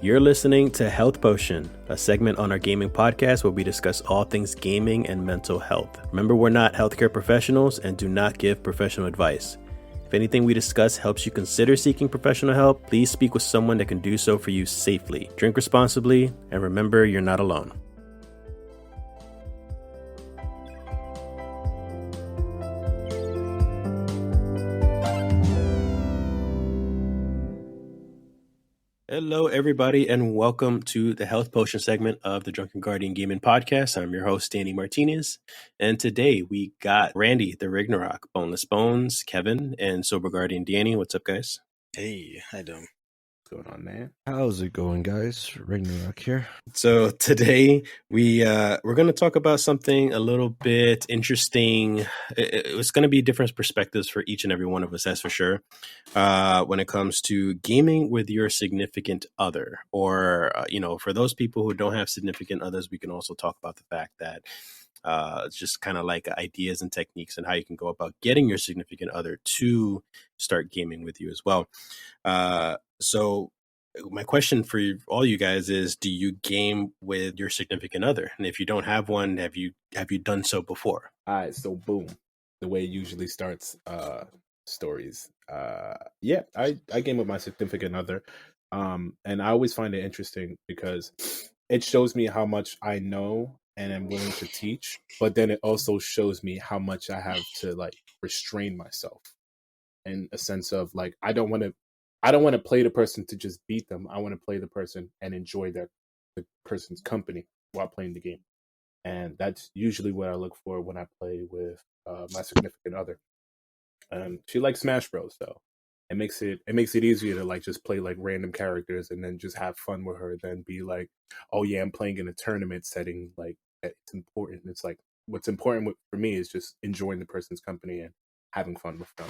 You're listening to Health Potion, a segment on our gaming podcast where we discuss all things gaming and mental health. Remember, we're not healthcare professionals and do not give professional advice. If anything we discuss helps you consider seeking professional help, please speak with someone that can do so for you safely. Drink responsibly, and remember, you're not alone. Hello, everybody, and welcome to the Health Potion segment of the Drunken Guardian Gaming Podcast. I'm your host, Danny Martinez, and today we got Randy, the Ragnarok, Boneless Bones, Kevin, and Sober Guardian Danny. What's up, guys? Hey, how you doing? What's going on, man? How's it going, guys? Ragnarok here. So today we're going to talk about something a little bit interesting. It's going to be different perspectives for each and every one of us, that's for sure. When it comes to gaming with your significant other, or for those people who don't have significant others, we can also talk about the fact that it's just kind of like ideas and techniques and how you can go about getting your significant other to start gaming with you as well. So my question for all you guys is, do you game with your significant other? And if you don't have one, have you done so before? All right, so boom, the way it usually starts stories. Yeah, I game with my significant other. And I always find it interesting because it shows me how much I know and am willing to teach, but then it also shows me how much I have to like restrain myself in a sense of like I don't want to play the person to just beat them. I want to play the person and enjoy the person's company while playing the game. And that's usually what I look for when I play with my significant other. She likes Smash Bros. So it makes it easier to like just play like random characters and then just have fun with her. Then be like, oh yeah, I'm playing in a tournament setting. Like it's important. It's like what's important for me is just enjoying the person's company and having fun with them.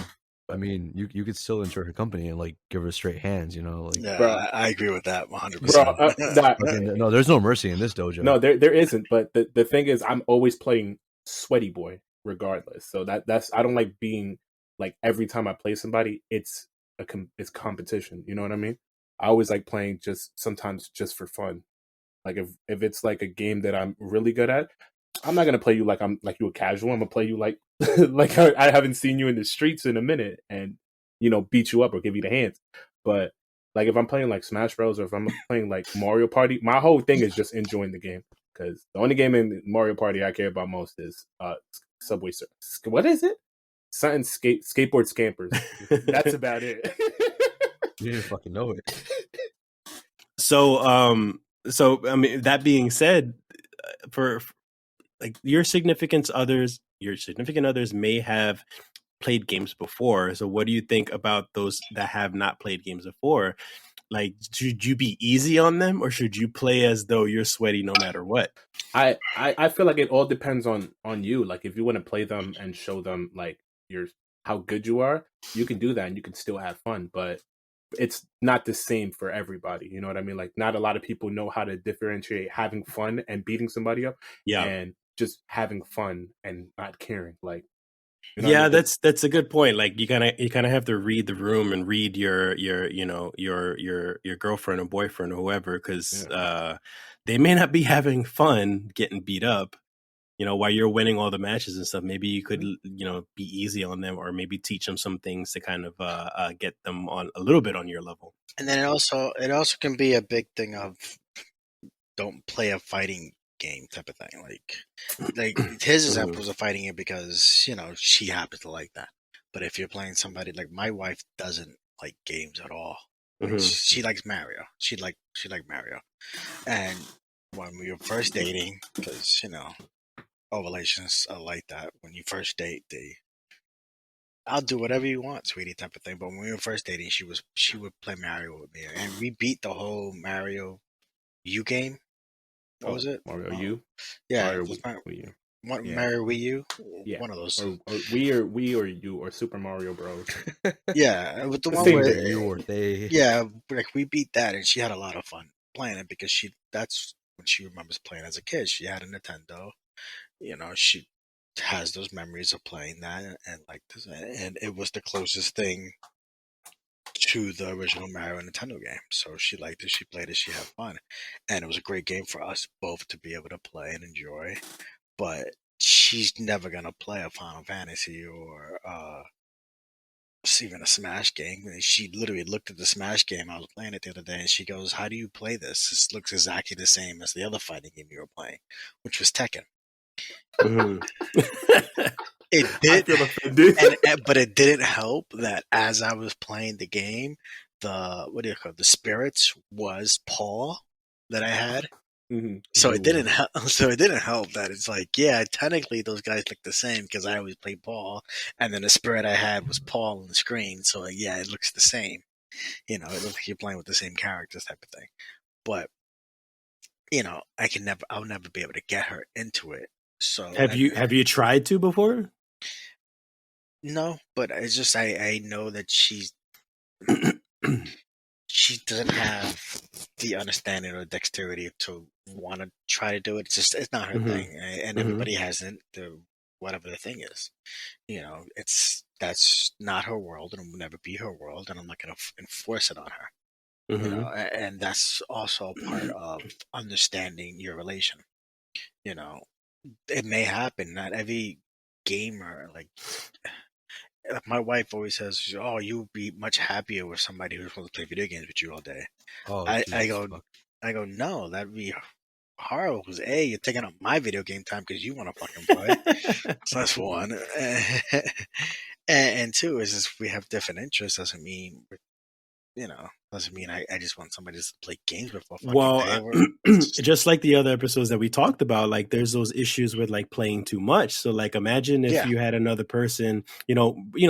I mean, you could still enjoy her company and like give her straight hands, like. Yeah, Bro. I agree with that 100%. Bro, no, there's no mercy in this dojo. No, there isn't. But the thing is, I'm always playing sweaty boy regardless. So that's I don't like being like every time I play somebody, it's competition. You know what I mean? I always like playing sometimes just for fun. Like if it's like a game that I'm really good at, I'm not gonna play you like I'm like you a casual. I'm gonna play you like like I haven't seen you in the streets in a minute and beat you up or give you the hands. But like if I'm playing like Smash Bros or if I'm playing like Mario Party, my whole thing is just enjoying the game because the only game in Mario Party I care about most is Subway Surf. What is it? Something skateboard scampers. That's about it. You didn't fucking know it. So I mean, that being said, for like your significant others may have played games before. So what do you think about those that have not played games before? Like, should you be easy on them or should you play as though you're sweaty no matter what? I feel like it all depends on you. Like if you want to play them and show them like how good you are, you can do that and you can still have fun, but it's not the same for everybody. You know what I mean? Like not a lot of people know how to differentiate having fun and beating somebody up and just having fun and not caring. Like that's a good point. Like you kind of have to read the room and read your girlfriend or boyfriend or whoever, because they may not be having fun getting beat up, while you're winning all the matches and stuff. Maybe you could be easy on them, or maybe teach them some things to kind of get them on a little bit on your level. And then it also can be a big thing of don't play a fighting game type of thing. Like his example was a fighting game because she happens to like that. But if you're playing somebody like my wife doesn't like games at all. She likes Mario. She like Mario. And when we were first dating, because all relations are like that. When you first date, I'll do whatever you want, sweetie, type of thing. But when we were first dating, she would play Mario with me, and we beat the whole Mario U game. What was it? Mario U? Yeah, Mario Wii U. Mario Wii U? Yeah. One of those. Or Wii or U or Super Mario Bros. Yeah, with the one same where thing. You or they. Yeah, like we beat that, and she had a lot of fun playing it because that's when she remembers playing as a kid. She had a Nintendo. She has those memories of playing that and like this, and it was the closest thing to the original Mario Nintendo game. So she liked it, she played it, she had fun. And it was a great game for us both to be able to play and enjoy. But she's never gonna play a Final Fantasy or even a Smash game. And she literally looked at the Smash game. I was playing it the other day, and she goes, "How do you play this? This looks exactly the same as the other fighting game you were playing, which was Tekken." Mhm. It I did, feel offended. but it didn't help that as I was playing the game, the what do you call it? The spirits was Paul that I had. Mhm. So Blue it didn't one. help. So it didn't help that it's like, yeah, technically those guys look the same because I always played Paul, and then the spirit I had was Paul on the screen. So like, yeah, it looks the same. It looks like you're playing with the same characters, type of thing. But I'll never be able to get her into it. So Have you tried to before? no, but it's just I know that she doesn't have the understanding or dexterity to want to try to do it. It's not her Mhm. thing, and Mhm. everybody has whatever the thing is. That's not her world, and it will never be her world, and I'm not going to enforce it on her. Mhm. And that's also a part of understanding your relation. You know, it may happen. Not every gamer like my wife always says, "Oh, you would be much happier with somebody who's supposed to play video games with you all day." Oh I, I Jesus go, fuck. I go, no, that'd be horrible. Because you're taking up my video game time because you want to fucking play. So that's one. And two is just we have different interests. Doesn't mean I just want somebody to play games with for a fucking Well, day. It's just like the other episodes that we talked about, like there's those issues with like playing too much. So like imagine if yeah, you had another person,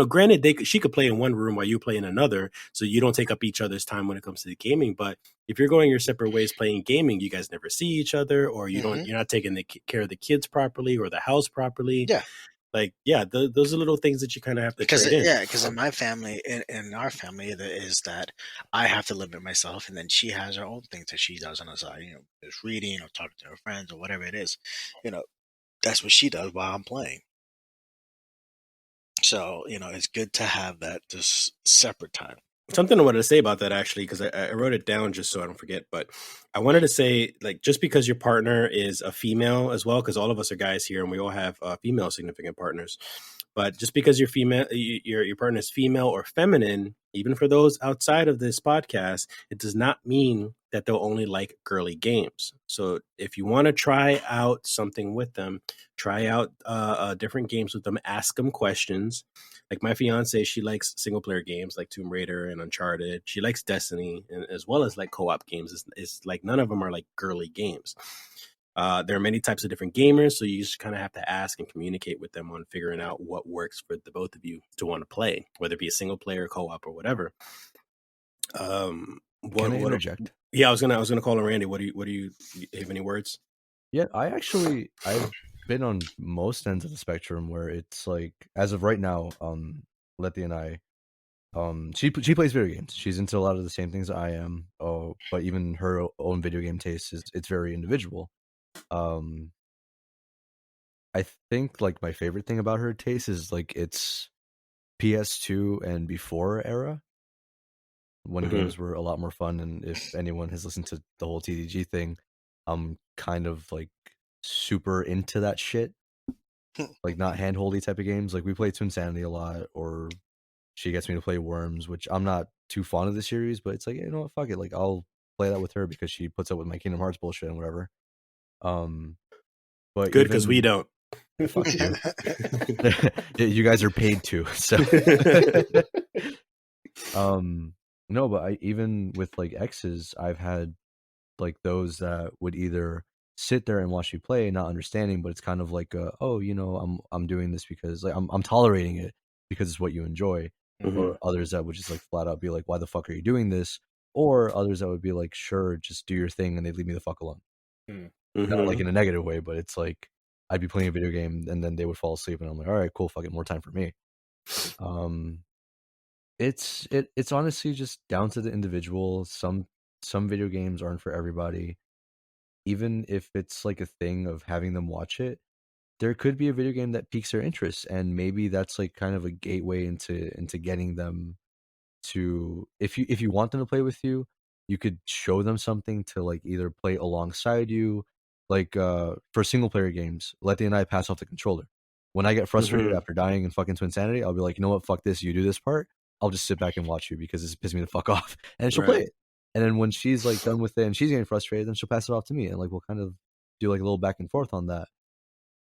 granted she could play in one room while you play in another, so you don't take up each other's time when it comes to the gaming. But if you're going your separate ways playing gaming, you guys never see each other, or hmm you're not taking care of the kids properly or the house properly. yeah. Like, yeah, those are little things that you kind of have to Because trade in. because in my family, in our family, there is that I have to limit myself, and then she has her own things that she does on the side. Just reading or talking to her friends or whatever it is. That's what she does while I'm playing. So it's good to have that just separate time. Something I wanted to say about that actually, because I wrote it down just so I don't forget. But I wanted to say, like, just because your partner is a female as well, because all of us are guys here and we all have female significant partners. But just because you're female, your partner is female or feminine, even for those outside of this podcast, it does not mean that they'll only like girly games. So if you want to try out something with them, try out different games with them, ask them questions. Like my fiance, she likes single player games like Tomb Raider and Uncharted. She likes Destiny, and as well as like co op games. It's like none of them are like girly games. There are many types of different gamers, so you just kind of have to ask and communicate with them on figuring out what works for the both of you to want to play, whether it be a single player, co-op, or whatever. Can I What? interject? Yeah, I was gonna call on Randy. What do you have any words? Yeah, I've been on most ends of the spectrum where it's like, as of right now, Letty and I, she plays video games. She's into a lot of the same things I am. Oh, but even her own video game taste it's very individual. Um, I think like my favorite thing about her taste is like it's PS2 and before era when Mm-hmm. games were a lot more fun. And if anyone has listened to the whole TDG thing, I'm kind of like super into that shit. Like not handholdy type of games. Like we play Twinsanity a lot, or she gets me to play Worms, which I'm not too fond of the series, but it's like, you know what, fuck it. Like I'll play that with her because she puts up with my Kingdom Hearts bullshit and whatever. Um, but Good, because we even don't. fuck you. You guys are paid to, so no, but I even with like exes, I've had like those that would either sit there and watch me play, not understanding, but it's kind of like, oh, I'm doing this because like I'm tolerating it because it's what you enjoy, Mm-hmm. or others that would just like flat out be like, why the fuck are you doing this? Or others that would be like, sure, just do your thing, and they'd leave me the fuck alone. Not like Mm-hmm. in a negative way, but it's like I'd be playing a video game and then they would fall asleep, and I'm like, all right, cool, fuck it, more time for me. Um, it's honestly just down to the individual. Some video games aren't for everybody. Even if it's like a thing of having them watch it, there could be a video game that piques their interest, and maybe that's like kind of a gateway into getting them to if you want them to play with you, you could show them something to like either play alongside you. Like for single player games, Letty and I pass off the controller. When I get frustrated after dying in fucking Twin Sanity, I'll be like, you know what, fuck this, you do this part. I'll just sit back and watch you because it's pissing me the fuck off. And she'll play Right. it. And then when she's like done with it and she's getting frustrated, then she'll pass it off to me. And like we'll kind of do like a little back and forth on that.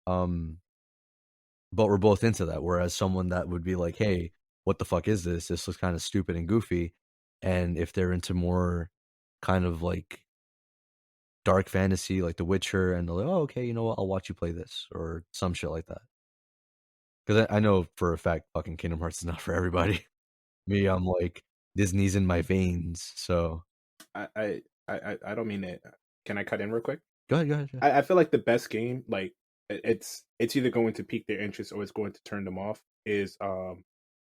But we're both into that. Whereas someone that would be like, hey, what the fuck is this? This looks kind of stupid and goofy. And if they're into more kind of like dark fantasy, like The Witcher, and they're like, oh, okay, you know what? I'll watch you play this or some shit like that. Because I know for a fact fucking Kingdom Hearts is not for everybody. Me, I'm like, Disney's in my veins. So I don't mean it. Can I cut in real quick? go ahead. I feel like the best game, like it's either going to pique their interest or it's going to turn them off, is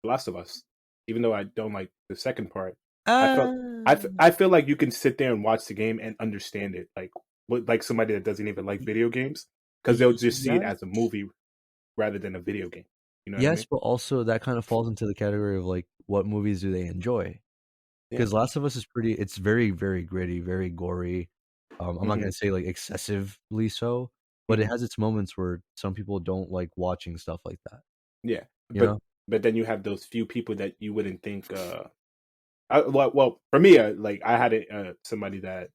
Last of Us. Even though I don't like the second part, I feel like you can sit there and watch the game and understand it, like somebody that doesn't even like video games, because they'll just see it as a movie rather than a video game. You know what I Yes, mean? but also that kind of falls into the category of like what movies do they enjoy? Because Last of Us is pretty. It's very, very gritty, very gory. I'm not gonna say like excessively so, but it has its moments where some people don't like watching stuff like that. Yeah, You know? but then you have those few people that you wouldn't think. Well, for me, like I had somebody that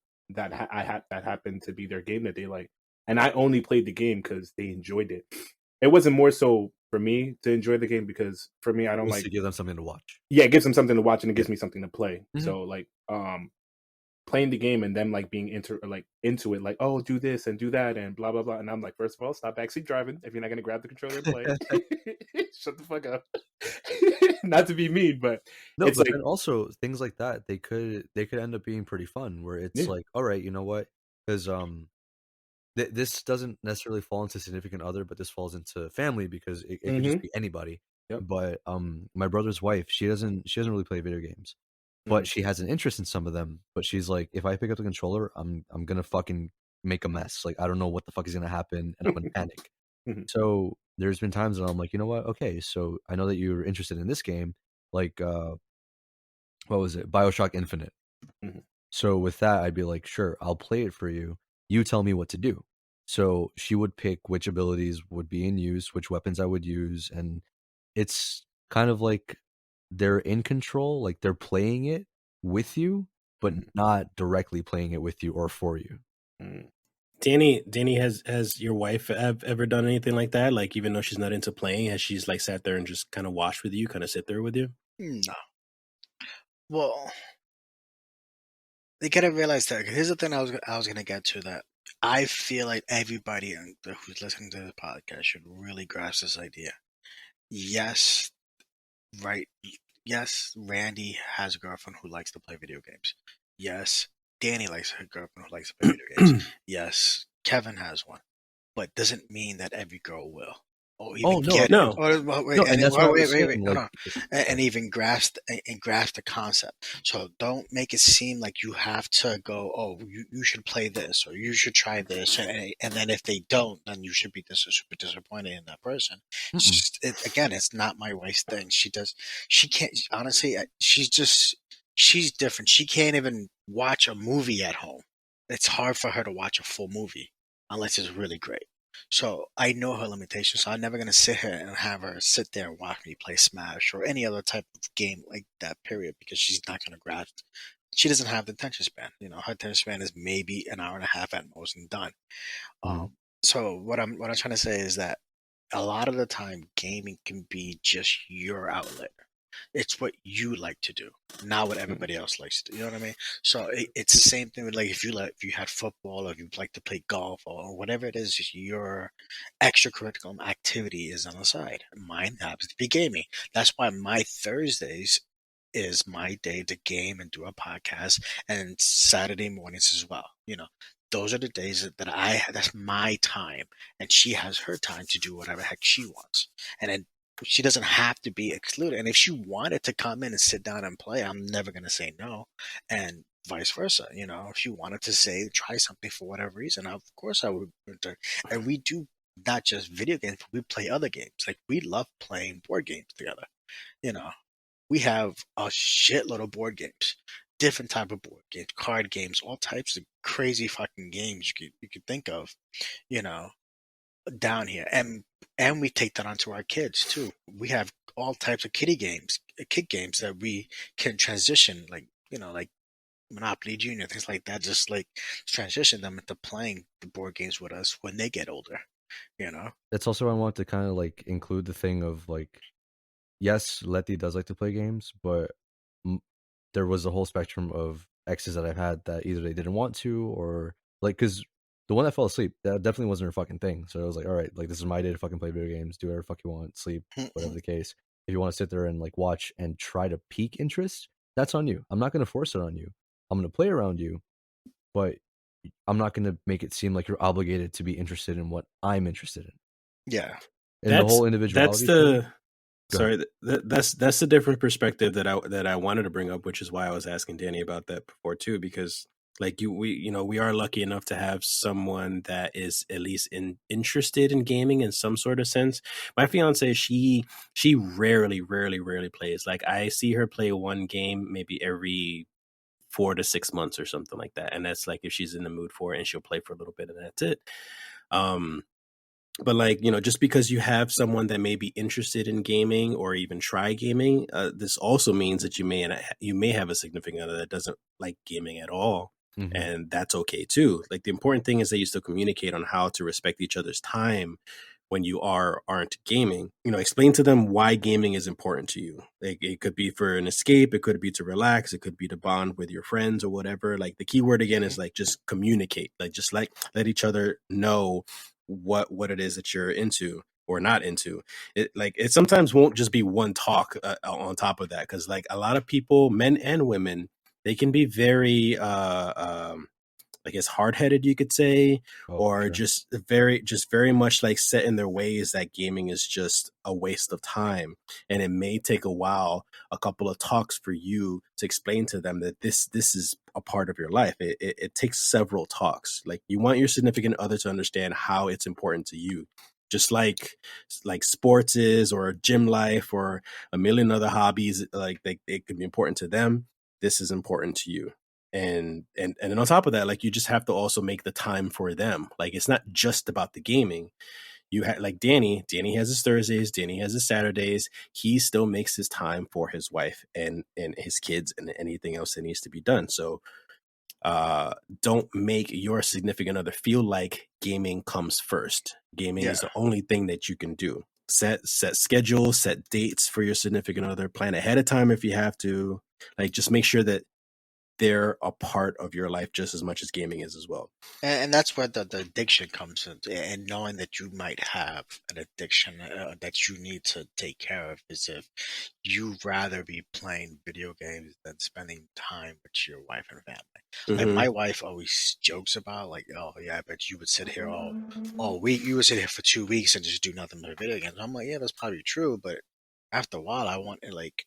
happened to be their game that they like, and I only played the game because they enjoyed it. It wasn't more so for me to enjoy the game, because for me, I don't like to give them something to watch. Yeah, it gives them something to watch and it gives Yeah. me something to play. Mhm. So like playing the game and them like being into it, like, oh, do this and do that and blah blah blah, and I'm like, first of all, stop backseat driving if you're not gonna grab the controller and play. Shut the fuck up. Not to be mean, but No, it's but like, then also things like that they could end up being pretty fun. Where it's yeah. like, all right, you know what? Because this doesn't necessarily fall into significant other, but this falls into family because it could just be anybody. Yep. But my brother's wife, she doesn't really play video games, but she has an interest in some of them. But she's like, if I pick up the controller, I'm gonna fucking make a mess. Like I don't know what the fuck is gonna happen, and I'm gonna panic. Mhm. So there's been times that I'm like, you know what? Okay, so I know that you're interested in this game, like what was it, BioShock Infinite. Mhm. So with that, I'd be like, sure, I'll play it for you. You tell me what to do. So she would pick which abilities would be in use, which weapons I would use, and it's kind of like they're in control, like they're playing it with you, but not directly playing it with you or for you. Mm. Danny, has your wife ever done anything like that? Like, even though she's not into playing, has she's like sat there and just kind of watched with you, kind of sit there with you? No. Well, they gotta realize that. Here's the thing I was gonna get to, that I feel like everybody who's listening to the podcast should really grasp this idea. Yes, right. Yes, Randy has a girlfriend who likes to play video games. Yes, Danny likes her girlfriend who likes to play video games. Yes, Kevin has one, but doesn't mean that every girl will. Or even Oh no, get No. or wait, no, and and that's what I was wait, saying. hold Like, on. And even grasp the concept. So don't make it seem like you have to go, oh, you should play this or you should try this, and then if they don't, then you should be super disappointed in that person. Again, it's not my wife's thing. She can't, honestly. She's different. She can't even watch a movie at home. It's hard for her to watch a full movie unless it's really great. So I know her limitations. So I'm never gonna sit here and have her sit there and watch me play Smash or any other type of game like that. Period, because she's not gonna grasp. She doesn't have the attention span. Her attention span is maybe an hour and a half at most and done. So what I'm trying to say is that a lot of the time, gaming can be just your outlet. It's what you like to do, not what everybody else likes to do. You know what I mean? So it's the same thing with, like, if you had football or if you like to play golf or whatever it is, just your extracurricular activity is on the side. Mine happens to be gaming. That's why my Thursdays is my day to game and do a podcast, and Saturday mornings as well. Those are the days that's my time, and she has her time to do whatever heck she wants. And then she doesn't have to be excluded. And if she wanted to come in and sit down and play, I'm never going to say no. And vice versa. If she wanted to try something for whatever reason, of course I would. And we do not just video games, but we play other games. Like, we love playing board games together, you know. we have a shitload of board games, different type of board games, card games, all types of crazy fucking games you could think of, you know, down here, and we take that onto our kids too. We have all types of kid games that we can transition, like like Monopoly Junior, things like that. Just like transition them into playing the board games with us when they get older. You know. That's also why I want to kind of like include the thing of like, yes, Letty does like to play games, but there was a whole spectrum of exes that I've had that either they didn't want to, or like, because the one that fell asleep, that definitely wasn't her fucking thing. So I was like, all right, like this is my day to fucking play video games, do whatever the fuck you want, sleep, whatever the case. If you want to sit there and like watch and try to pique interest, that's on you. I'm not going to force it on you. I'm going to play around you, but I'm not going to make it seem like you're obligated to be interested in what I'm interested in. Yeah. And the whole individuality. That's the different perspective that I wanted to bring up, which is why I was asking Danny about that before too, because like we are lucky enough to have someone that is at least interested in gaming in some sort of sense. My fiance, she rarely plays. Like I see her play one game maybe every 4 to 6 months or something like that, and that's like if she's in the mood for it, and she'll play for a little bit, and that's it. But like just because you have someone that may be interested in gaming or even try gaming, this also means that you may have a significant other that doesn't like gaming at all. Mhm. And that's okay too. Like the important thing is that you still communicate on how to respect each other's time when you aren't gaming. Explain to them why gaming is important to you. Like it could be for an escape, it could be to relax, it could be to bond with your friends or whatever. Like the key word again is like just communicate. Like just like let each other know what it is that you're into or not into. It sometimes won't just be one talk on top of that, because like a lot of people, men and women, they can be very I guess hard-headed, you could say, or sure. just very much like set in their ways that gaming is just a waste of time. And it may take a while, a couple of talks for you to explain to them that this is a part of your life. It takes several talks. Like you want your significant other to understand how it's important to you, just like sports is, or gym life, or a million other hobbies. Like it could be important to them. This is important to you. And then on top of that, like you just have to also make the time for them. Like it's not just about the gaming. You have like Danny has his Thursdays, Danny has his Saturdays. He still makes his time for his wife and his kids and anything else that needs to be done. So don't make your significant other feel like gaming comes first. Gaming is the only thing that you can do. Set schedules, set dates for your significant other, plan ahead of time if you have to. Like just make sure that they're a part of your life just as much as gaming is as well. And that's where the addiction comes in, and knowing that you might have an addiction that you need to take care of, is if you'd rather be playing video games than spending time with your wife and family. Like my wife always jokes about, like, oh yeah, I bet you would sit here all week. You would sit here for 2 weeks and just do nothing but video games. I'm like, yeah, that's probably true, but after a while, I want it like.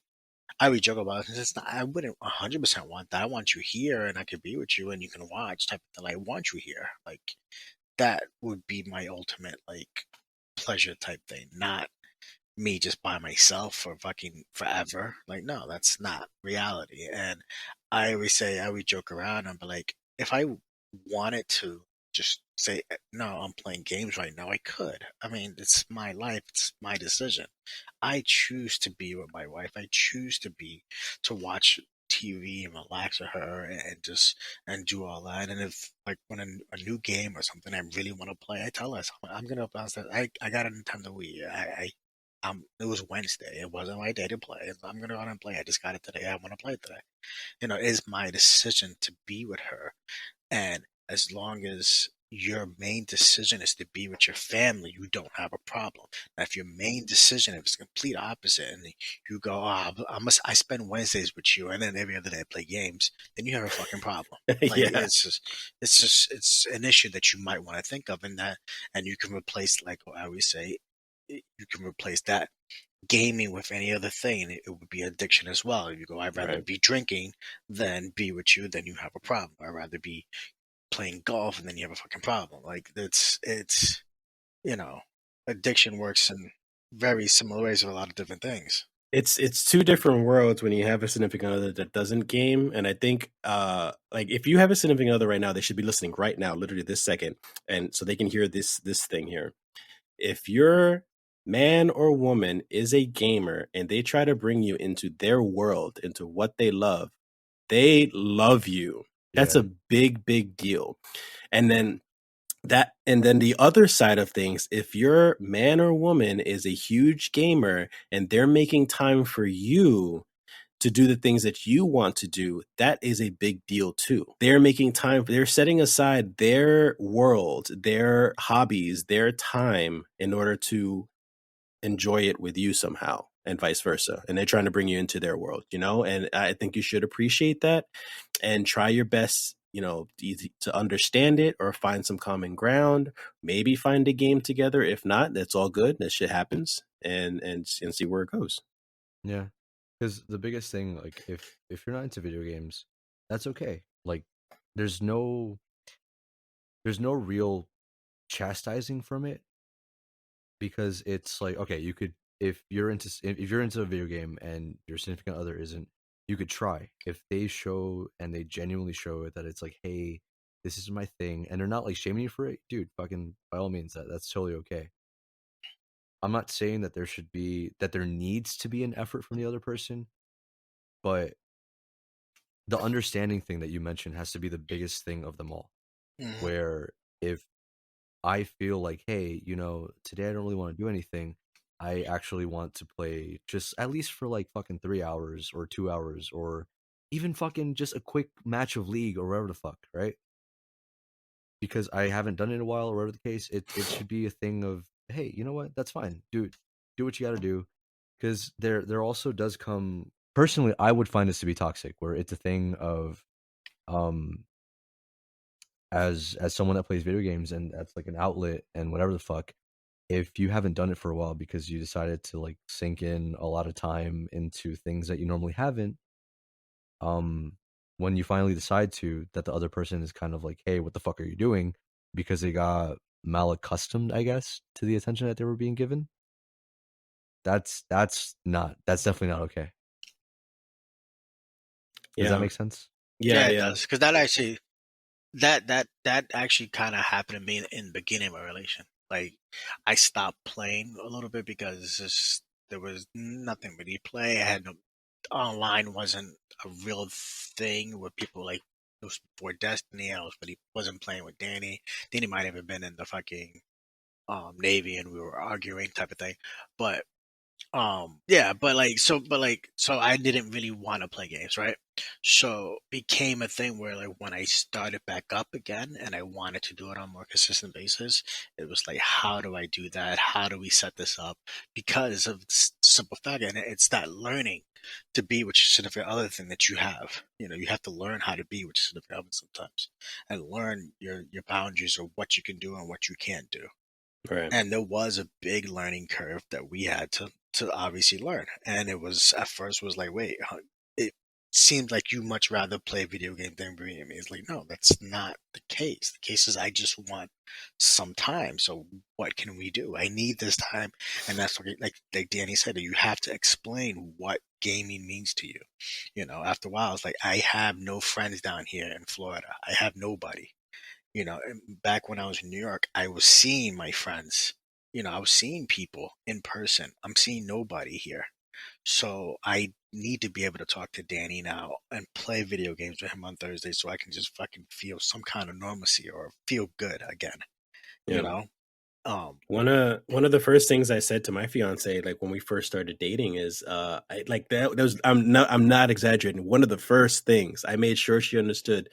I would joke about it. It's not, I wouldn't 100% want that. I want you here and I could be with you and you can watch type of thing. I want you here. Like that would be my ultimate like pleasure type thing. Not me just by myself for fucking forever. Like no, that's not reality. And I always say, I would joke around and be like, if I wanted to just say no, I'm playing games right now, I could. I mean, it's my life, it's my decision. I choose to be with my wife. I choose to watch TV and relax with her and just and do all that. And if like when a new game or something I really want to play, I tell her I'm gonna bounce that. I got a Nintendo Wii. It was Wednesday. It wasn't my day to play. I'm gonna go out and play. I just got it today. I want to play it today. It is my decision to be with her. And as long as your main decision is to be with your family, you don't have a problem. Now, if your main decision is complete opposite, and you go, oh, I spend Wednesdays with you, and then every other day I play games, then you have a fucking problem. Like Yeah. it's an issue that you might want to think of, and you can replace, like I always say, you can replace that gaming with any other thing. It would be addiction as well. If you go, I'd rather Right. be drinking than be with you, then you have a problem. I'd rather be playing golf and then you have a fucking problem. Like it's addiction works in very similar ways with a lot of different things. it's two different worlds when you have a significant other that doesn't game. And I think like if you have a significant other right now, they should be listening right now, literally this second, and so they can hear this thing here. If your man or woman is a gamer and they try to bring you into their world, into what they love you. That's Yeah. a big deal. And then the other side of things, if your man or woman is a huge gamer and they're making time for you to do the things that you want to do, that is a big deal too. They're making time, they're setting aside their world, their hobbies, their time in order to enjoy it with you somehow, and vice versa. And they're trying to bring you into their world, and I think you should appreciate that and try your best, to understand it or find some common ground, maybe find a game together. If not, that's all good. That shit happens, and see where it goes. Yeah. Because the biggest thing, like, if you're not into video games, that's okay. Like, there's no real chastising from it, because it's like, okay, you could, if you're into a video game and your significant other isn't, you could try. If they show and they genuinely show it that it's like, hey, this is my thing, and they're not like shaming you for it, dude, fucking by all means, that's totally okay. I'm not saying that there needs to be an effort from the other person, but the understanding thing that you mentioned has to be the biggest thing of them all. Mhm. Where if I feel like, hey, today I don't really want to do anything, I actually want to play just at least for like fucking 3 hours or 2 hours, or even fucking just a quick match of League or whatever the fuck, right? Because I haven't done it in a while, or whatever the case, it should be a thing of, hey, you know what? That's fine. Do what you got to do. Because there also does come, personally, I would find this to be toxic, where it's a thing of, um as someone that plays video games and that's like an outlet and whatever the fuck, if you haven't done it for a while because you decided to like sink in a lot of time into things that you normally haven't, um when you finally decide to, that the other person is kind of like, hey, what the fuck are you doing, because they got malaccustomed, I guess, to the attention that they were being given. That's definitely not okay. Does that Yeah. make sense? Yeah, It yeah. does, because that actually that actually kind of happened to me in the beginning of my relation. Like, I stopped playing a little bit because there was nothing really to play. I had no online wasn't a real thing where people like, it was before Destiny. But he wasn't playing with Danny. Danny might have been in the fucking Navy, and we were arguing type of thing. But yeah, but I didn't really want to play games, right? So became a thing where, like, when I started back up again and I wanted to do it on a more consistent basis, it was like, how do I do that? How do we set this up? Because of this simple fact, and it's that learning to be with your significant other thing that you have. You have to learn how to be with your significant other sometimes, and learn your boundaries of what you can do and what you can't do. Right. And there was a big learning curve that we had to obviously learn. And it was, at first was like, wait, it seems like you much rather play video game than video game. It's like, no, that's not the case. The case is, I just want some time. So what can we do? I need this time. And that's what, like Danny said, you have to explain what gaming means to you. After a while, it's like, I have no friends down here in Florida. I have nobody. Back when I was in New York, I was seeing my friends. I was seeing people in person. I'm seeing nobody here. So I need to be able to talk to Danny now and play video games with him on Thursday, so I can just fucking feel some kind of normalcy or feel good again. You Yeah. know? One of the first things I said to my fiance, like when we first started dating, is I like that was I'm not exaggerating. One of the first things I made sure she understood,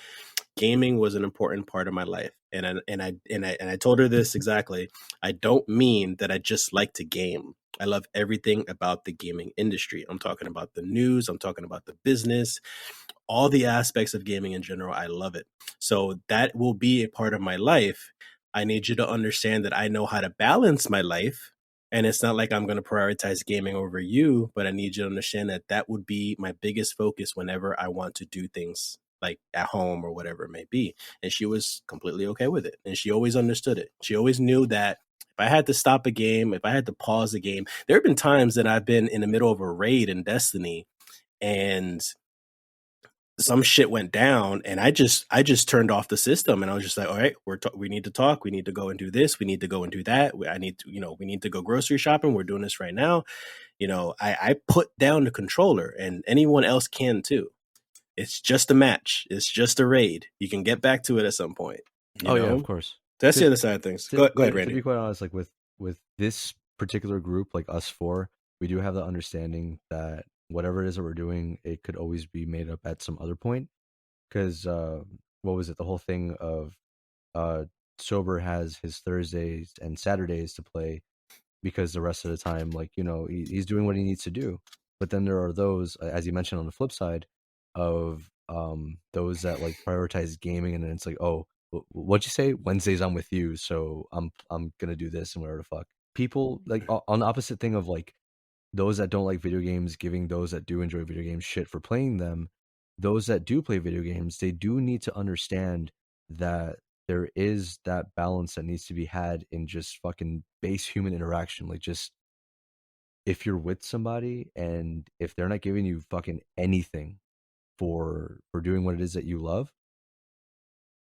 gaming was an important part of my life. And I told her this exactly. I don't mean that I just like to game. I love everything about the gaming industry. I'm talking about the news, I'm talking about the business, all the aspects of gaming in general. I love it. So that will be a part of my life. I need you to understand that I know how to balance my life. And it's not like I'm going to prioritize gaming over you, but I need you to understand that that would be my biggest focus whenever I want to do things like at home or whatever it may be. And she was completely okay with it. And she always understood it. She always knew that I had to stop a game, if I had to pause a game, there have been times that I've been in the middle of a raid in Destiny and some shit went down, and I just turned off the system, and I was just like, all right, we need to talk, we need to go and do this, we need to go and do that, we need to go grocery shopping, we're doing this right now. I put down the controller, and anyone else can too. It's just a match, it's just a raid, you can get back to it at some point. Yeah, of course. That's the other side of things. Go ahead, Randy. To be quite honest, like with this particular group, like us four, we do have the understanding that whatever it is that we're doing, it could always be made up at some other point. Because what was it? The whole thing of Sober has his Thursdays and Saturdays to play because the rest of the time, like, he's doing what he needs to do. But then there are those, as you mentioned, on the flip side of those that like prioritize gaming, and then it's like, oh, what'd you say? Wednesdays I'm with you, so I'm gonna do this and whatever the fuck. People like on the opposite thing of like those that don't like video games giving those that do enjoy video games shit for playing them. Those that do play video games, they do need to understand that there is that balance that needs to be had in just fucking base human interaction. Like, just if you're with somebody and if they're not giving you fucking anything for doing what it is that you love,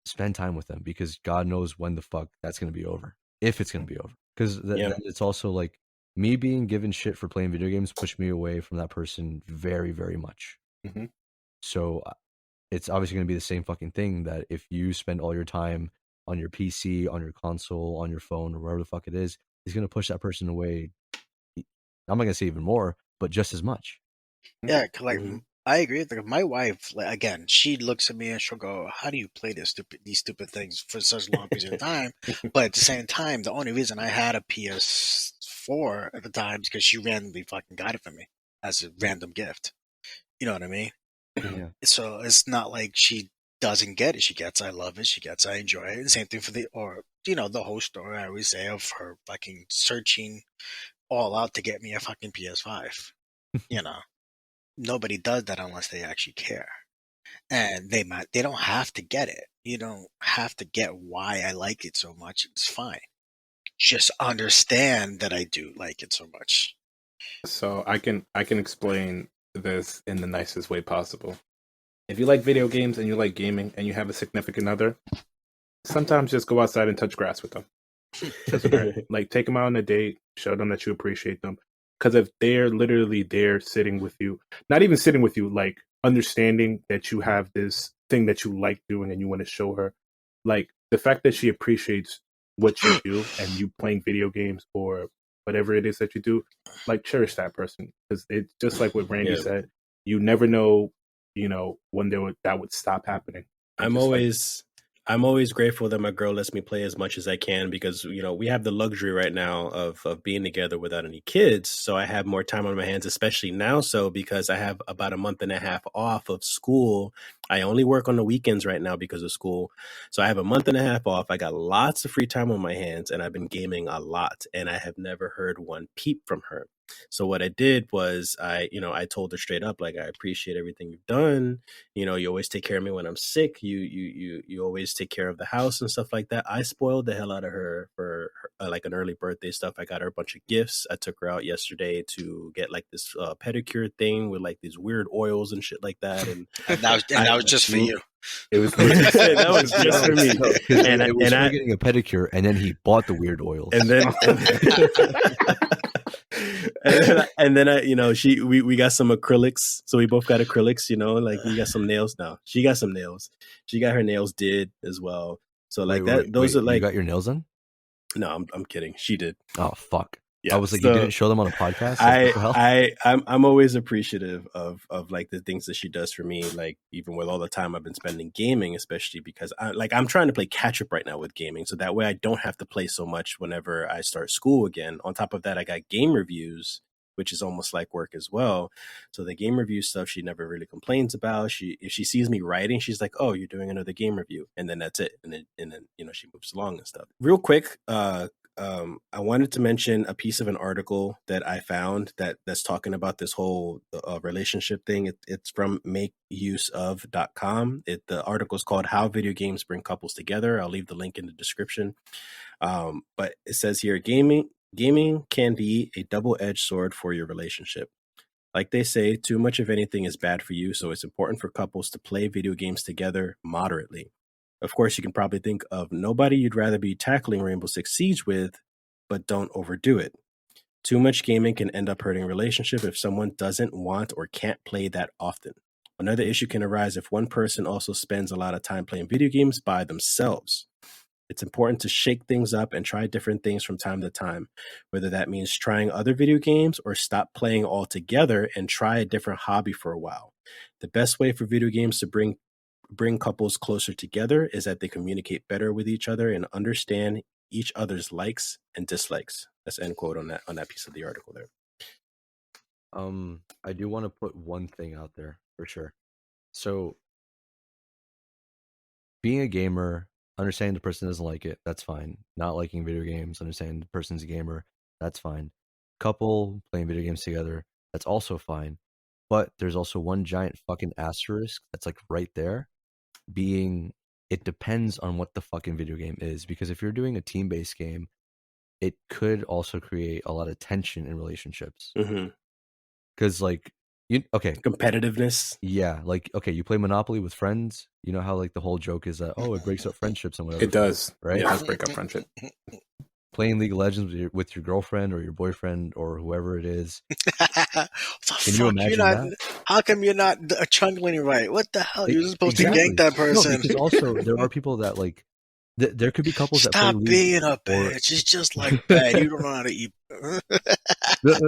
spend time with them, because God knows when the fuck that's going to be over, if it's going to be over. Because then it's also like me being given shit for playing video games pushed me away from that person very, very much. Mm-hmm. So it's obviously going to be the same fucking thing, that if you spend all your time on your PC, on your console, on your phone, or wherever the fuck it is going to push that person away. I'm not going to say even more, but just as much. Yeah, like I agree. Like my wife, like, again, she looks at me and she'll go, "How do you play these stupid things for such long periods of time?" But at the same time, the only reason I had a PS4 at the time is because she randomly fucking got it for me as a random gift. You know what I mean? Yeah. So it's not like she doesn't get it. She gets, I love it. She gets, I enjoy it. And same thing for the whole story I always say of her fucking searching all out to get me a fucking PS5. Nobody does that unless they actually care. And they don't have to get it. You don't have to get why I like it so much. It's fine. Just understand that I do like it so much. So I can explain this in the nicest way possible. If you like video games and you like gaming and you have a significant other, sometimes just go outside and touch grass with them. Like, take them out on a date, show them that you appreciate them. Because if they're literally there sitting with you, not even sitting with you, like understanding that you have this thing that you like doing and you want to show her, like the fact that she appreciates what you do and you playing video games or whatever it is that you do, like cherish that person. Because it's just like what Randy said, you never know, when that would stop happening. I'm always grateful that my girl lets me play as much as I can, because, we have the luxury right now of being together without any kids. So I have more time on my hands, especially now. So because I have about a month and a half off of school, I only work on the weekends right now because of school. So I have a month and a half off. I got lots of free time on my hands, and I've been gaming a lot, and I have never heard one peep from her. So what I did was I told her straight up, like, I appreciate everything you've done. You always take care of me when I'm sick. You always take care of the house and stuff like that. I spoiled the hell out of her for like an early birthday stuff. I got her a bunch of gifts. I took her out yesterday to get like this pedicure thing with like these weird oils and shit like that. And that was just for you. It was that was just for me. And it was for getting a pedicure, and then he bought the weird oils. And then and then we got some acrylics, so we both got acrylics, like we got some nails now. She got some nails. She got her nails did as well. So like those are like, you got your nails done? No, I'm kidding. She did. Oh fuck. Yeah, I was like, you didn't show them on a podcast? I'm always appreciative of like the things that she does for me, like even with all the time I've been spending gaming, especially because I'm trying to play catch up right now with gaming, so that way I don't have to play so much whenever I start school again. On top of that, I got game reviews, which is almost like work as well. So the game review stuff she never really complains about. If she sees me writing, she's like, "Oh, you're doing another game review," and then that's it. And then she moves along and stuff. Real quick, I wanted to mention a piece of an article that I found that's talking about this whole relationship thing. It's from makeuseof.com. The article is called "How Video Games Bring Couples Together." I'll leave the link in the description. But it says here, gaming can be a double-edged sword for your relationship. Like they say, too much of anything is bad for you, so it's important for couples to play video games together moderately. Of course, you can probably think of nobody you'd rather be tackling Rainbow Six Siege with, but don't overdo it. Too much gaming can end up hurting a relationship if someone doesn't want or can't play that often. Another issue can arise if one person also spends a lot of time playing video games by themselves. It's important to shake things up and try different things from time to time, whether that means trying other video games or stop playing altogether and try a different hobby for a while. The best way for video games to bring couples closer together is that they communicate better with each other and understand each other's likes and dislikes. That's end quote on that piece of the article there. I do want to put one thing out there for sure. So, being a gamer, understanding the person doesn't like it, that's fine. Not liking video games, understanding the person's a gamer, that's fine. Couple playing video games together, that's also fine. But there's also one giant fucking asterisk that's like right there, being it depends on what the fucking video game is. Because if you're doing a team-based game, it could also create a lot of tension in relationships. Mm-hmm. Because like competitiveness. Yeah, like okay, you play Monopoly with friends. You know how like the whole joke is that it breaks up friendships and whatever. It does, right? It does break up friendship. Playing League of Legends with your girlfriend or your boyfriend or whoever it is. Can you imagine that? How come you're not chungling right? What the hell? You're supposed to gank that person. No, because also there are people that like. There could be couples that play League. Stop being a bitch. It's just like that. You don't know how to eat.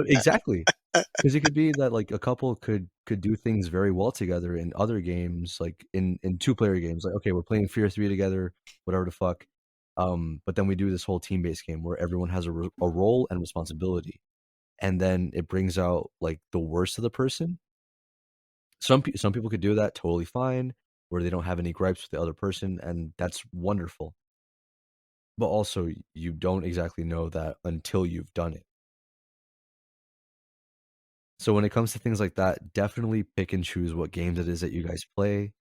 Exactly. Because it could be that like a couple could do things very well together in other games, like in 2-player games. Like, okay, we're playing Fear 3 together, whatever the fuck. But then we do this whole team-based game where everyone has a role and responsibility. And then it brings out like the worst of the person. Some people could do that totally fine, where they don't have any gripes with the other person, and that's wonderful. But also, you don't exactly know that until you've done it. So when it comes to things like that, definitely pick and choose what games it is that you guys play.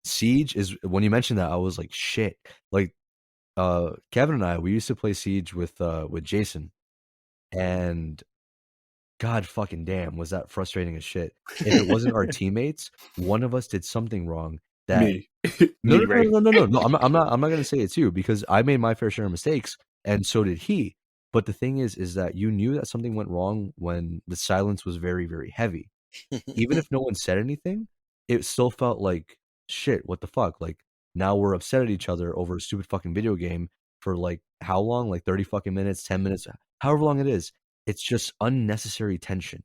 Siege is, when you mentioned that, I was like, shit. Like, Kevin and I, we used to play Siege with Jason, and God fucking damn, was that frustrating as shit. If it wasn't our teammates, one of us did something wrong. That Me. No, I'm not gonna say it's you, because I made my fair share of mistakes, and so did he. But the thing is that you knew that something went wrong when the silence was very, very heavy. Even if no one said anything, it still felt like shit. What the fuck? Like, now we're upset at each other over a stupid fucking video game for like how long? Like 30 fucking minutes, 10 minutes, however long it is. It's just unnecessary tension.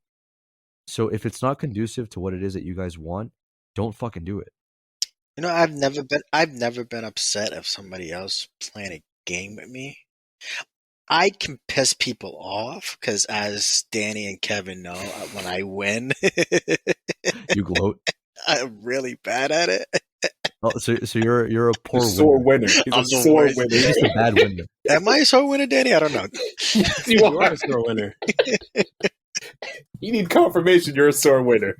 So if it's not conducive to what it is that you guys want, don't fucking do it. You know, I've never been upset if somebody else playing a game with me. I can piss people off because, as Danny and Kevin know, when I win, you gloat. I'm really bad at it. Oh, so you're a poor sore winner. He's I'm a sore worst. winner. You're just a bad winner. Am I a sore winner, Danny? I don't know. You are a sore winner. You need confirmation you're a sore winner.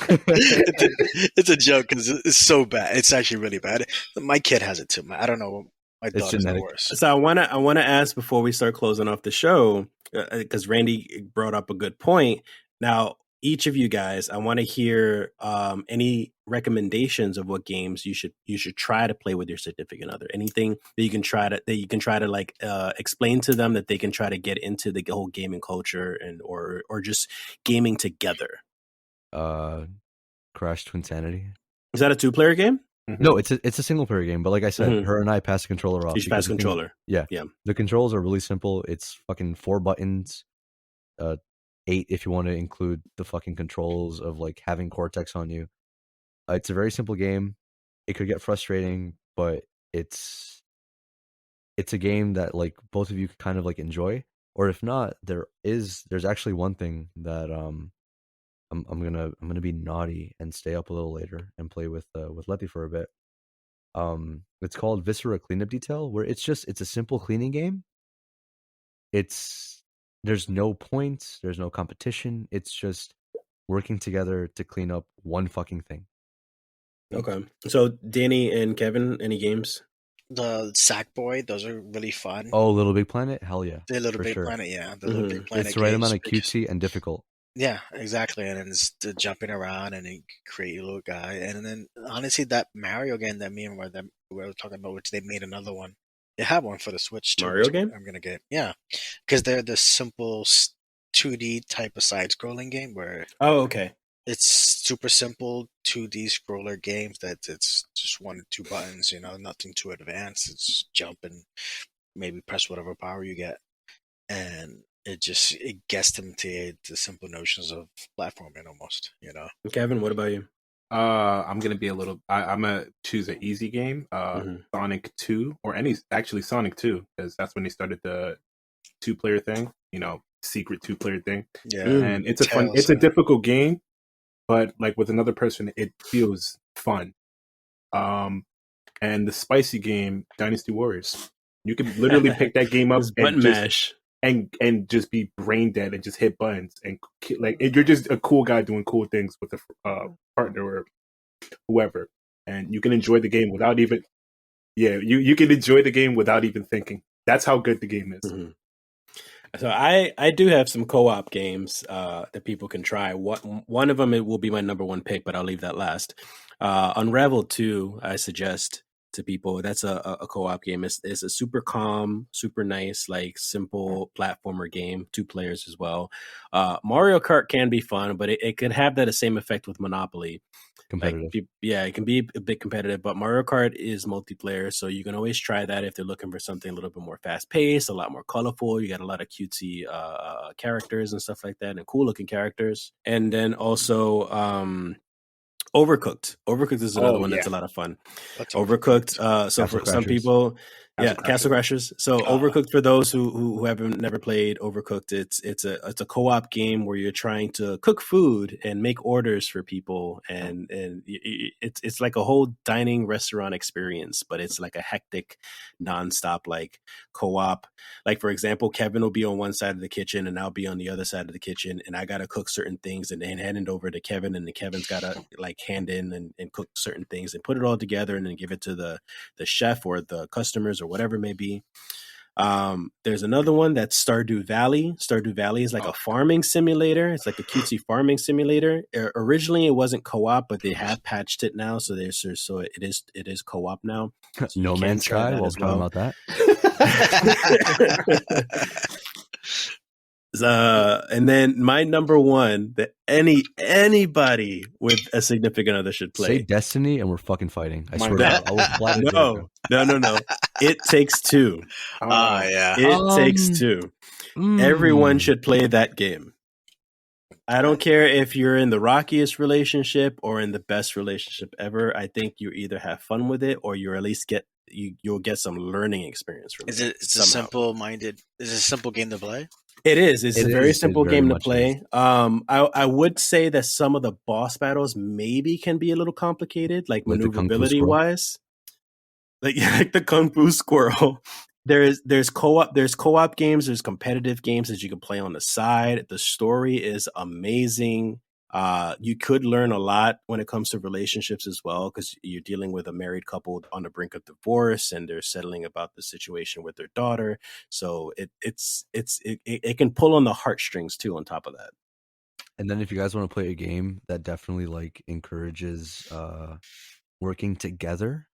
It's a joke because it's so bad. It's actually really bad. My kid has it too. I don't know. My daughter's the worst. So I wanna ask before we start closing off the show, because Randy brought up a good point. Now, each of you guys, I want to hear any recommendations of what games you should try to play with your significant other. Anything that you can try to like explain to them, that they can try to get into the whole gaming culture or just gaming together. Crash Twinsanity. Is that a 2-player game? Mm-hmm. No, it's a single player game. But like I said, her and I pass the controller off. You pass the controller. Yeah. The controls are really simple. It's fucking 4 buttons. 8 if you want to include the fucking controls of like having Cortex on you. It's a very simple game. It could get frustrating, but it's a game that like both of you could kind of like enjoy. Or if not, there's actually one thing that I'm gonna be naughty and stay up a little later and play with Letty for a bit. It's called Viscera Cleanup Detail, where it's a simple cleaning game, there's no points, there's no competition. It's just working together to clean up one fucking thing. Okay. So Danny and Kevin, any games? The Sackboy, those are really fun. Oh, Little Big Planet, hell yeah, The Little for Big sure. Planet, yeah. The Little Big Planet It's the right games, amount of because- cutesy and difficult. Yeah, exactly. And then it's the jumping around and then create your little guy. And then honestly, that Mario game that me and we were talking about, which they made another one. They have one for the Switch too. Mario which game? I'm gonna get. Yeah, because they're the simple 2D type of side-scrolling game where Oh, okay. it's super simple 2D scroller games that it's just 1 or 2 buttons. Nothing too advanced. It's jump and maybe press whatever power you get, and it gets them to the simple notions of platforming almost. Kevin, what about you? I'm gonna be I'm gonna choose an easy game, Sonic 2, or Sonic 2, because that's when they started the 2-player thing, secret 2-player thing. Yeah, And it's a difficult game, but like with another person, it feels fun. And the spicy game, Dynasty Warriors, you can literally pick that game up button mash and just be brain dead and just hit buttons and you're just a cool guy doing cool things with a partner or whoever, and you can enjoy the game without even you can enjoy the game without even thinking. That's how good the game is. So I do have some co-op games that people can try. One of them, it will be my number one pick, but I'll leave that last. Unravel 2, I suggest to people. That's a co-op game. It's a super calm, super nice, like simple platformer game, 2 players as well. Mario Kart can be fun, but it can have that same effect with Monopoly. Competitive. It can be a bit competitive, but Mario Kart is multiplayer, so you can always try that if they're looking for something a little bit more fast-paced, a lot more colorful. You got a lot of cutesy characters and stuff like that, and cool-looking characters. And then also Overcooked. Overcooked is another one that's a lot of fun. Overcooked. So for some people, Castle Crashers. So Overcooked, for those who haven't never played Overcooked, it's a co-op game where you're trying to cook food and make orders for people, and it's like a whole dining restaurant experience, but it's like a hectic, nonstop like co-op. Like for example, Kevin will be on one side of the kitchen and I'll be on the other side of the kitchen, and I gotta cook certain things and then hand it over to Kevin, and then Kevin's gotta like hand in and cook certain things and put it all together and then give it to the chef or the customers or whatever it may be. There's another one that's Stardew Valley. Stardew Valley is like a farming simulator. It's like a cutesy farming simulator. Originally, it wasn't co-op, but they have patched it now, so it is co-op now. So No Man's Sky. While talking about that. And then my number one that anybody with a significant other should play. Say Destiny and we're fucking fighting. I swear to God. No. It Takes Two. Yeah. It Takes Two. Everyone should play that game. I don't care if you're in the rockiest relationship or in the best relationship ever. I think you either have fun with it or you at least you'll get some learning experience from it. Is it a simple game to play? It is. It's a very simple game to play. I would say that some of the boss battles maybe can be a little complicated, like maneuverability wise. Like the Kung Fu Squirrel. There's co-op games, there's competitive games that you can play on the side. The story is amazing. You could learn a lot when it comes to relationships as well, because you're dealing with a married couple on the brink of divorce and they're settling about the situation with their daughter. So it can pull on the heartstrings too on top of that. And then if you guys want to play a game that definitely like encourages working together,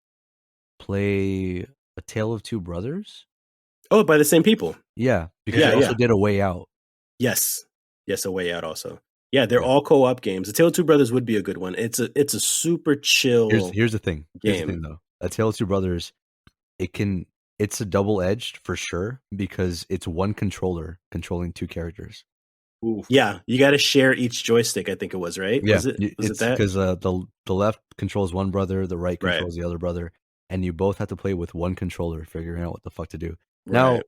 play A Tale of Two Brothers. Oh, by the same people. Yeah, because they also did A Way Out. Yes, A Way Out also. Yeah, they're all co-op games. The Tale of Two Brothers would be a good one. It's a super chill. Here's the thing. Game. Here's the thing, though. A Tale of Two Brothers, it's a double-edged for sure because it's one controller controlling 2 characters. Oof. Yeah, you got to share each joystick. I think it was right. Yeah, was it that? Because the left controls one brother, the right controls the other brother, and you both have to play with one controller, figuring out what the fuck to do. Right. Now,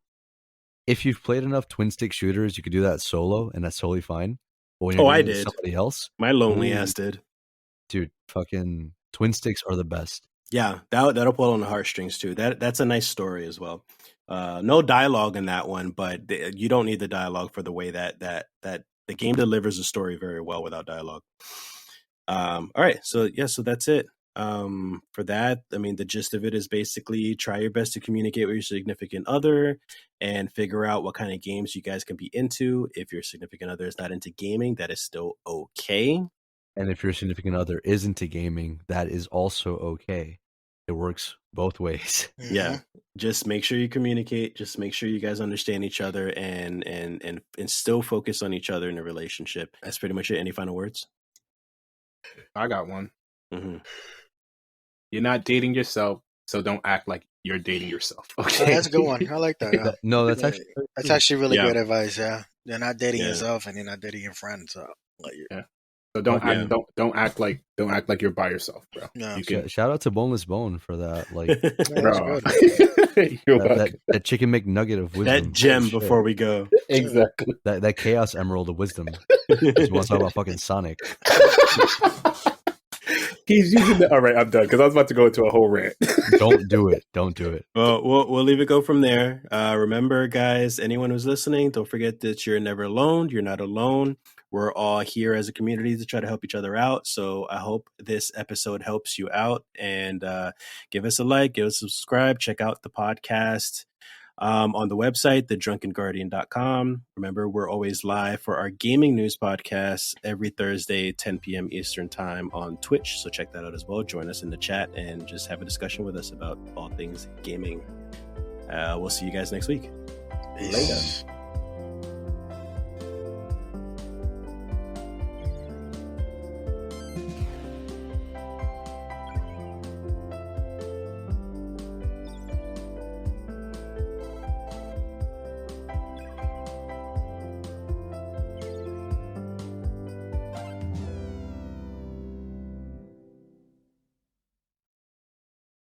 if you've played enough twin stick shooters, you could do that solo, and that's totally fine. But when you're with somebody else, my lonely ass did. Dude, fucking twin sticks are the best. Yeah, that'll pull on the heartstrings too. That's a nice story as well. No dialogue in that one, but you don't need the dialogue for the way that the game delivers a story very well without dialogue. All right, so that's it. For that, I mean, the gist of it is basically try your best to communicate with your significant other and figure out what kind of games you guys can be into. If your significant other is not into gaming, that is still okay. And if your significant other is into gaming, that is also okay. It works both ways. Yeah, just make sure you communicate. Just make sure you guys understand each other and still focus on each other in a relationship. That's pretty much it. Any final words? I got one. Mm-hmm. You're not dating yourself, so don't act like you're dating yourself. Okay, Oh, that's a good one. I like that. Yeah. No, that's actually really Yeah. good advice. Yeah, you're not dating Yeah. yourself, and you're not dating your friends. So, like, So don't Yeah. act like you're by yourself, bro. Yeah. You can, shout out to Boneless Bone for that. Like Yeah, that's bro. good. You're welcome. that chicken McNugget of wisdom. That gem Shit. before we go. Exactly. That chaos emerald of wisdom. Just want to talk about fucking Sonic. He's using the. All right, I'm done because I was about to go into a whole rant. Don't do it. Don't do it. Well, we'll leave it go from there. Remember, guys, anyone who's listening, don't forget that you're never alone. You're not alone. We're all here as a community to try to help each other out. So I hope this episode helps you out. And give us a like, give us a subscribe, check out the podcast on the website, thedrunkenguardian.com. Remember, we're always live for our gaming news podcast every Thursday, 10 p.m. Eastern time on Twitch. So check that out as well. Join us in the chat and just have a discussion with us about all things gaming. We'll see you guys next week. Peace.